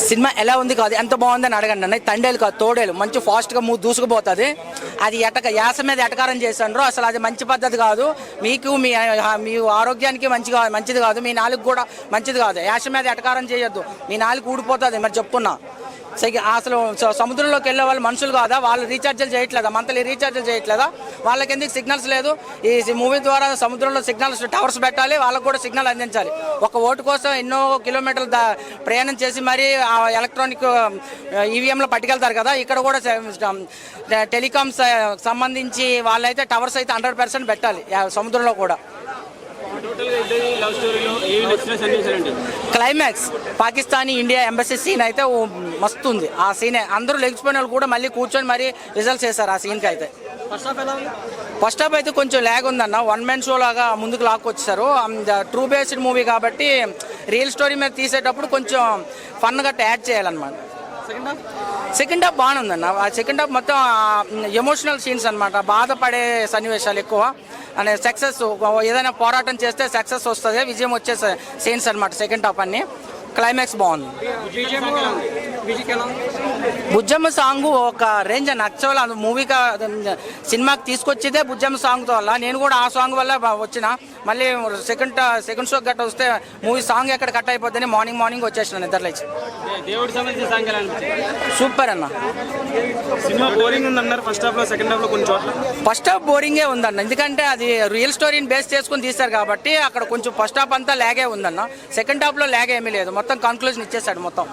Cinema ఎలా ఉంది కాదు, ఎంత బాగుందని అడగండి అన్న. తండేలు కాదు, తోడేలు. మంచి ఫాస్ట్గా దూసుకుపోతుంది. అది యాస మీద ఎటకారం చేశారు. అసలు అది మంచి పద్ధతి కాదు. మీకు మీ ఆరోగ్యానికి మంచిది కాదు. మీ నాలుగు కూడా మంచిది కాదు. యాస మీద ఎటకారం చేయొద్దు. మీ నాలుగు ఊడిపోతుంది. మరి చెప్పుకున్నా అసలు సముద్రంలోకి వెళ్ళే వాళ్ళు మనుషులు కాదా? వాళ్ళు రీఛార్జీలు చేయట్లేదా? మంత్లీ రీఛార్జీలు చేయట్లేదా? వాళ్ళకి ఎందుకు సిగ్నల్స్ లేదు? ఈ మూవీ ద్వారా సముద్రంలో సిగ్నల్స్ టవర్స్ పెట్టాలి, వాళ్ళకు కూడా సిగ్నల్ అందించాలి. ఒక ఓటు కోసం ఎన్నో కిలోమీటర్లు ప్రయాణం చేసి మరి ఎలక్ట్రానిక్ ఈవీఎంలో పట్టుకెళ్తారు కదా. ఇక్కడ కూడా టెలికామ్స్ సంబంధించి వాళ్ళైతే టవర్స్ అయితే 100% పెట్టాలి సముద్రంలో కూడా. Climax Pakistani India embassy scene అయితే మస్తు ఉంది. ఆ సీనే అందరూ లెగిసిపోయిన వాళ్ళు కూడా మళ్ళీ కూర్చొని మరీ రిజల్ట్స్ చేశారు ఆ సీన్కి అయితే. ఫస్ట్ హాఫ్ అయితే కొంచెం ల్యాగ్ ఉందన్న. వన్ మ్యాన్ షో లాగా ముందుకు లాక్కొచ్చారు. ట్రూ బేస్డ్ మూవీ కాబట్టి రియల్ స్టోరీ మీద తీసేటప్పుడు కొంచెం ఫన్ గట్ట యాడ్ చేయాలన్నమాట. సెకండ్ హాఫ్ బాగానే ఉందన్న. సెకండ్ హాఫ్ మొత్తం ఎమోషనల్ సీన్స్ అనమాట. బాధపడే సన్నివేశాలు ఎక్కువ. అనే సక్సెస్, ఏదైనా పోరాటం చేస్తే సక్సెస్ వస్తుంది, విజయం వచ్చే సీన్స్ అనమాట సెకండ్ హాఫ్ అన్ని. క్లైమాక్స్ బాగుంది. బుజ్జమ్మ సాంగ్ ఒక రేంజ్ అని యాక్చువల్ మూవీకి సినిమాకి తీసుకొచ్చేదే బుజ్జమ్మ సాంగ్తో వల్ల. నేను కూడా ఆ సాంగ్ వల్ల వచ్చిన. మళ్ళీ సెకండ్ షో గట్ట వస్తే మూవీ సాంగ్ ఎక్కడ కట్ అయిపోద్దని మార్నింగ్ వచ్చేసిన నిద్రలేచి. సూపర్ అన్న. ఫస్ట్ హాఫ్ బోరింగే ఉందన్న. ఎందుకంటే అది రియల్ స్టోరీని బేస్ చేసుకుని తీస్తారు కాబట్టి అక్కడ కొంచెం ఫస్ట్ హాఫ్ అంతా లాగే ఉందన్న. సెకండ్ హాఫ్లో లాగ్ ఏమీ లేదు. మొత్తం కన్క్లూజన్ ఇచ్చేసాడు మొత్తం.